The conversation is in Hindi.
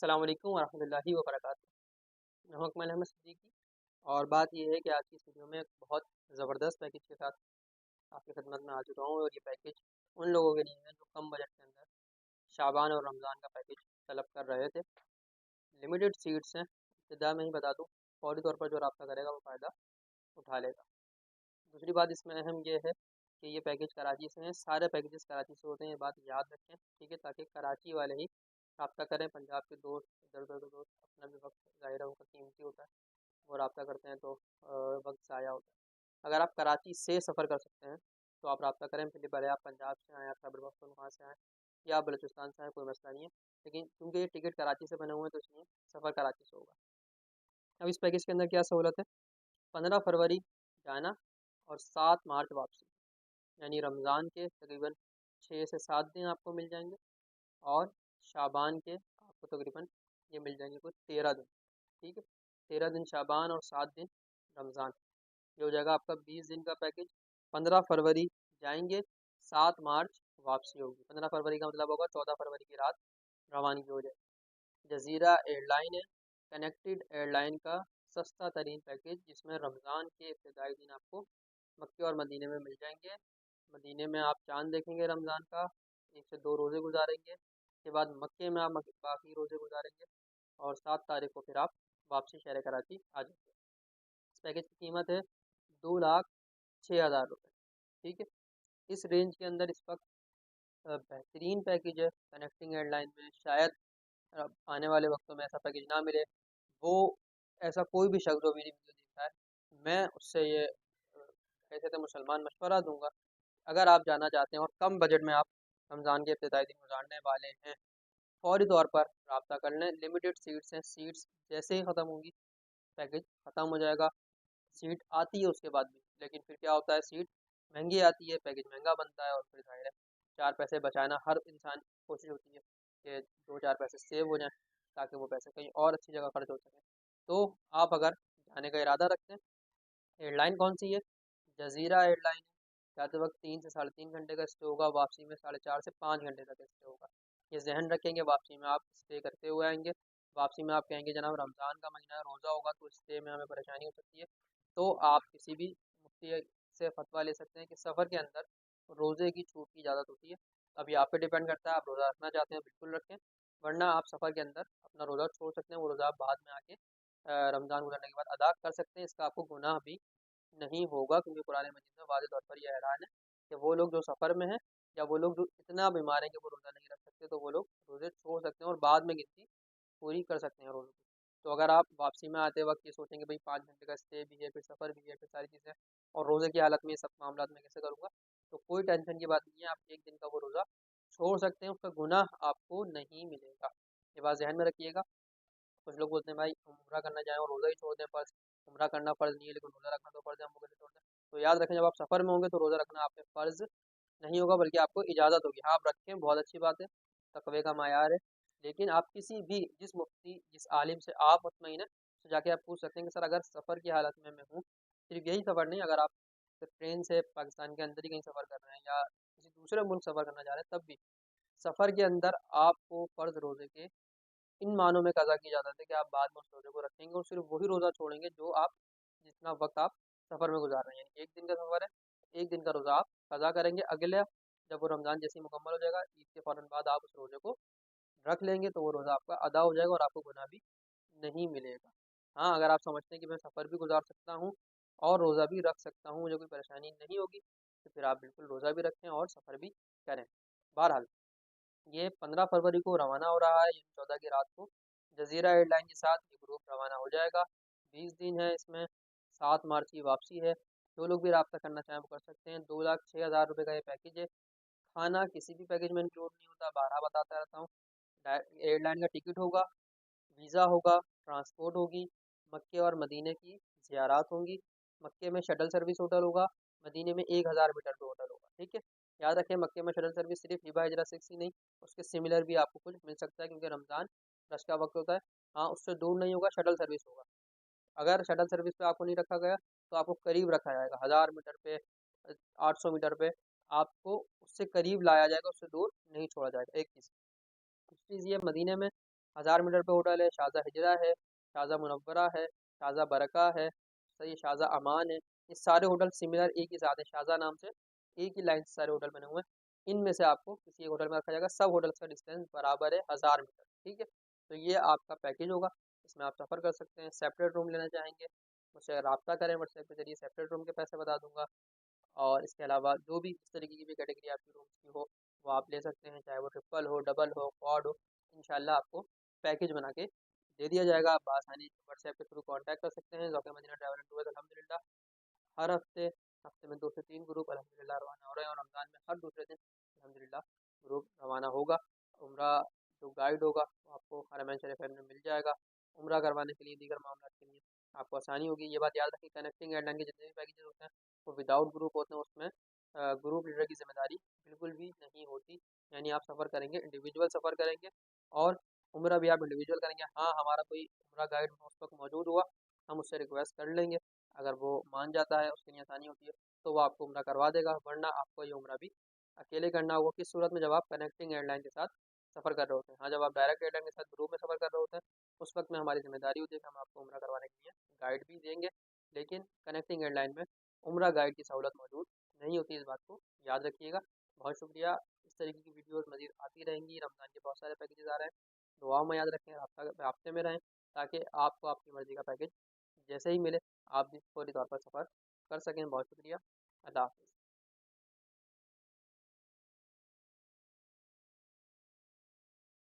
अस्सलाम वालेकुम वरहमतुल्लाहि वबरकातुहू। मैं हूं अकमल अहमद सिद्दीकी और बात यह है कि आज की इस वीडियो में एक बहुत ज़बरदस्त पैकेज के साथ आपकी खिदमत में आ चुका हूँ और ये पैकेज उन लोगों के लिए है जो कम बजट के अंदर शाबान और रमज़ान का पैकेज तलब कर रहे थे। लिमिटेड सीट्स हैं, इब्तिदा में ही बता दूँ, फौरी तौर पर जो रब्ता करेगा वो फ़ायदा उठा लेगा। दूसरी बात इसमें अहम ये है कि ये पैकेज कराची से हैं, सारे पैकेजेस कराची से होते हैं, ये बात याद रखें, ठीक है, ताकि कराची वाले ही रब्ता करें। पंजाब के दोस्त, इधर उधर के दोस्त, अपना भी वक्त ज़ाहिर है उनका कीमती होता है, वो रब्ता करते हैं तो वक्त ज़ाया होता है। अगर आप कराची से सफ़र कर सकते हैं तो आप रब्ता करें, फिर भले आप पंजाब से आएँ, आप खैबर पख्तूनख्वा से आएँ या बलूचिस्तान से आएँ, कोई मसला नहीं है, लेकिन क्योंकि ये टिकट कराची से बने हुए हैं तो इसलिए सफ़र कराची से होगा। अब इस पैकेज के अंदर क्या सहूलत है? 15 फरवरी जाना और 7 मार्च वापसी, यानी रमज़ान के तकरीबन 6 से 7 दिन आपको मिल जाएंगे और शाबान के आपको तकरीबन ये मिल जाएंगे कुछ 13 दिन। ठीक है, 13 दिन शाबान और 7 दिन रमज़ान, ये हो जाएगा आपका 20 दिन का पैकेज। 15 फरवरी जाएंगे, 7 मार्च वापसी होगी। 15 फरवरी का मतलब होगा 14 फरवरी की रात रवानगी हो जाएगी। जजीरा एयरलाइन है कनेक्टेड एयरलाइन का सस्ता तरीन पैकेज, जिसमें रमज़ान के इब्तदाई दिन आपको मक्के और मदीने में मिल जाएंगे। मदीने में आप चांद देखेंगे रमज़ान का, 1 से 2 रोज़े गुजारेंगे, उसके बाद मक्के में आप बाकी रोज़े गुजारेंगे और 7 तारीख को फिर आप वापसी शहर कराची आ जाएंगे। इस पैकेज की कीमत है 2,06,000 रुपये। ठीक है, इस रेंज के अंदर इस वक्त बेहतरीन पैकेज है कनेक्टिंग एयरलाइन में। शायद आने वाले वक्तों में ऐसा पैकेज ना मिले। वो ऐसा कोई भी शख्स जो मेरी वीडियो देखता है, मैं उससे ये ऐसे तो मुसलमान मशवरा दूंगा, अगर आप जाना चाहते हैं और कम बजट में आप रमज़ान के इब्तिदाई दिन गुजारने वाले हैं, फौरी तौर पर रब्ता कर लें। लिमिटेड सीट्स हैं, सीट्स जैसे ही ख़त्म होंगी पैकेज ख़त्म हो जाएगा। सीट आती है उसके बाद भी, लेकिन फिर क्या होता है, सीट महंगी आती है, पैकेज महंगा बनता है और फिर ज़ाहिर है 4 पैसे बचाना हर इंसान की कोशिश होती है कि 2-4 पैसे सेव हो जाएं ताकि वो पैसे कहीं और अच्छी जगह खर्च हो सकें। तो आप अगर जाने का इरादा रखते हैं, एयरलाइन कौन सी है? जजीरा एयरलाइन है। जाते वक्त 3 से 3.5 घंटे का स्टे होगा, वापसी में 4.5 से 5 घंटे तक स्टे होगा। ये जहन रखेंगे, वापसी में आप स्टे करते हुए आएंगे, वापसी में आप कहेंगे जनाब रमज़ान का महीना रोज़ा होगा तो स्टे में हमें परेशानी हो सकती है, तो आप किसी भी मुफ्ती से फतवा ले सकते हैं कि सफ़र के अंदर रोज़े की छूट की इजाज़त होती है। अब ये आप पे डिपेंड करता है, आप रोज़ा रखना चाहते हैं बिल्कुल रखें, वरना आप सफ़र के अंदर अपना रोज़ा छोड़ सकते हैं। वो रोज़ा आप बाद में आके रमज़ान गुजरने के बाद अदा कर सकते हैं, इसका आपको गुनाह भी नहीं होगा, क्योंकि कुरान मजीद में वाज़ेह तौर पर यह ऐलान है कि वो लोग जो सफ़र में हैं या वो लोग जो इतना बीमार हैं कि वो रोज़ा नहीं रख सकते, तो वो लोग रोज़े छोड़ सकते हैं और बाद में गिनती पूरी कर सकते हैं रोज़ों की। तो अगर आप वापसी में आते वक्त ये सोचेंगे भाई 5 घंटे का स्टे भी है, फिर सफ़र भी है, फिर सारी चीज़ें और रोज़े की हालत में ये सब मामला मैं कैसे करूँगा, तो कोई टेंशन की बात नहीं है, आप 1 दिन का वो रोज़ा छोड़ सकते हैं, उसका गुनाह आपको नहीं मिलेगा। ये बात ज़हन में रखिएगा। कुछ लोग बोलते हैं भाई हम उम्रा करना चाहें और रोज़ा ही छोड़ दें, फ़र्ज़ उम्रा करना फ़र्ज़ नहीं है लेकिन रोज़ा रखना तो फ़र्ज़ है, हम वो कैसे छोड़ दें? तो याद रखें, जब आप सफ़र में होंगे तो रोज़ा रखना आप पे फ़र्ज़ नहीं होगा, बल्कि आपको इजाज़त होगी। हाँ, आप रखें, बहुत अच्छी बात है, तक़वे का मायार है, लेकिन आप किसी भी जिस मुफ्ती जिस आलिम से आप मुतमईन हैं, उससे जाके आप पूछ सकते हैं कि सर अगर सफ़र की हालत में मैं हूँ, सिर्फ़ यही सफ़र नहीं, अगर आप सिर्फ ट्रेन से पाकिस्तान के अंदर ही कहीं सफ़र कर रहे हैं या किसी दूसरे मुल्क सफ़र करना चाह रहे हैं, तब भी सफ़र के अंदर आपको फ़र्ज़ रोज़े के इन मानों में कज़ा की इजाज़त है कि आप बाद में उस रोज़े को रखेंगे और सिर्फ वही रोज़ा छोड़ेंगे जो आप जितना वक्त आप सफ़र में गुजार रहे हैं। यानी 1 दिन का सफ़र है, 1 दिन का रोज़ा आप कज़ा करेंगे, अगले जब वो रमज़ान जैसे ही मुकम्मल हो जाएगा, ईद के फ़ौरन बाद आप उस रोज़े को रख लेंगे, तो वो रोज़ा आपका अदा हो जाएगा और आपको गुनाह भी नहीं मिलेगा। हाँ, अगर आप समझते हैं कि मैं सफ़र भी गुजार सकता हूँ और रोज़ा भी रख सकता हूँ, मुझे कोई परेशानी नहीं होगी, तो फिर आप बिल्कुल रोज़ा भी रखें और सफ़र भी करें। बहरहाल ये 15 फरवरी को रवाना हो रहा है, यानी 14 की रात को जज़ीरा एयरलाइन के साथ ये ग्रुप रवाना हो जाएगा। 20 दिन है इसमें, 7 मार्च की वापसी है। जो लोग भी रब्ता करना चाहें वो कर सकते हैं। 2,06,000 रुपये का ये पैकेज है। खाना किसी भी पैकेज में इंक्लूड नहीं होता, बारहा बताता रहता हूँ। एयरलाइन का टिकट होगा, वीज़ा होगा, ट्रांसपोर्ट होगी, मक्के और मदीने की ज़ियारात होंगी। मक्के में शटल सर्विस होटल होगा, मदीने में 1000 मीटर पे होटल होगा। ठीक है, याद रखें मक्के में शटल सर्विस सिर्फ हिबा हिजरा 6 ही नहीं, उसके सिमिलर भी आपको कुछ मिल सकता है, क्योंकि रमज़ान रश का वक्त होता है। हाँ, उससे दूर नहीं होगा, शटल सर्विस होगा। अगर शटल सर्विस पे आपको नहीं रखा गया तो आपको करीब रखा जाएगा, 1000 मीटर पे, 800 मीटर पे आपको उससे करीब लाया जाएगा, उससे दूर नहीं छोड़ा जाएगा। एक चीज़, दूसरी चीज़ ये मदीने में 1000 मीटर पे होटल है, शारजा हिजरा है, शारजा मुनव्वरा है, शारजा बरका है, सही शारजा अमान है। ये सारे होटल सिमिलर एक ही साथ है, शारजा नाम से एक ही लाइन से सारे होटल बने हुए हैं। इनमें से आपको किसी एक होटल में रखा जाएगा, सब होटल्स का डिस्टेंस बराबर है 1000 मीटर। ठीक है, तो ये आपका पैकेज होगा, इसमें आप सफ़र कर सकते हैं। सेपरेट रूम लेना चाहेंगे मुझसे रब्ता करें व्हाट्सएप के जरिए, सेपरेट रूम के पैसे बता दूंगा। और इसके अलावा जो भी इस तरीके की भी कैटेगरी आपकी रूम्स की हो वो आप ले सकते हैं, चाहे वो ट्रिपल हो, डबल हो, क्वाड हो। इंशाल्लाह आपको पैकेज बना के दे दिया जाएगा। आप आसानी व्हाट्सएप के थ्रू कांटेक्ट कर सकते हैं। ज़ौक़ मदीना ट्रैवल एंड टूर्स अल्हम्दुलिल्लाह हर हफ्ते में 2 से 3 ग्रुप अल्हम्दुलिल्लाह रवाना हो रहे हैं, और रमज़ान में हर दूसरे दिन अल्हम्दुलिल्लाह ग्रुप रवाना होगा। उम्रा जो गाइड होगा वो आपको हरमैन शरीफैन में मिल जाएगा। उम्रा करवाने के लिए, दीगर मामला के लिए आपको आसानी होगी। ये बात याद रखें, कनेक्टिंग एयरलाइन के जितने भी पैकेजेस होते हैं वो विदाउट ग्रुप होते हैं, उसमें ग्रुप लीडर की जिम्मेदारी बिल्कुल भी नहीं होती। यानी आप सफ़र करेंगे, इंडिविजुअल सफ़र करेंगे, और उम्रा भी आप इंडिविजुअल करेंगे। हाँ, हमारा कोई उम्रा गाइड उस वक्त मौजूद हुआ, हम उससे रिक्वेस्ट कर लेंगे, अगर वो मान जाता है, उसके लिए आसानी होती है, तो वो आपको उम्रा करवा देगा। वरना आपको ये उम्रा भी अकेले करना होगा। किस सूरत में? जब आप कनेक्टिंग एयरलाइन के साथ सफ़र कर रहे होते हैं। हाँ, जब आप डायरेक्ट एयरलाइन के साथ ग्रुप में सफ़र कर रहे होते हैं, उस वक्त में हमारी जिम्मेदारी होती है कि हम आपको उम्रा करवाने के लिए गाइड भी देंगे। लेकिन कनेक्टिंग एयरलाइन में उम्रा गाइड की सहूलत मौजूद नहीं होती, इस बात को याद रखिएगा। बहुत शुक्रिया। इस तरीके की वीडियोज़ मज़ीद आती रहेंगी। रमज़ान के बहुत सारे पैकेजेस आ रहे हैं, दुआओं में याद रखें, राब्ते में रहें, ताकि आपको आपकी मर्ज़ी का पैकेज जैसे ही मिले आप भी फौरी तौर पर सफ़र कर सकें। बहुत शुक्रिया। अल्लाह हाफ़िज़।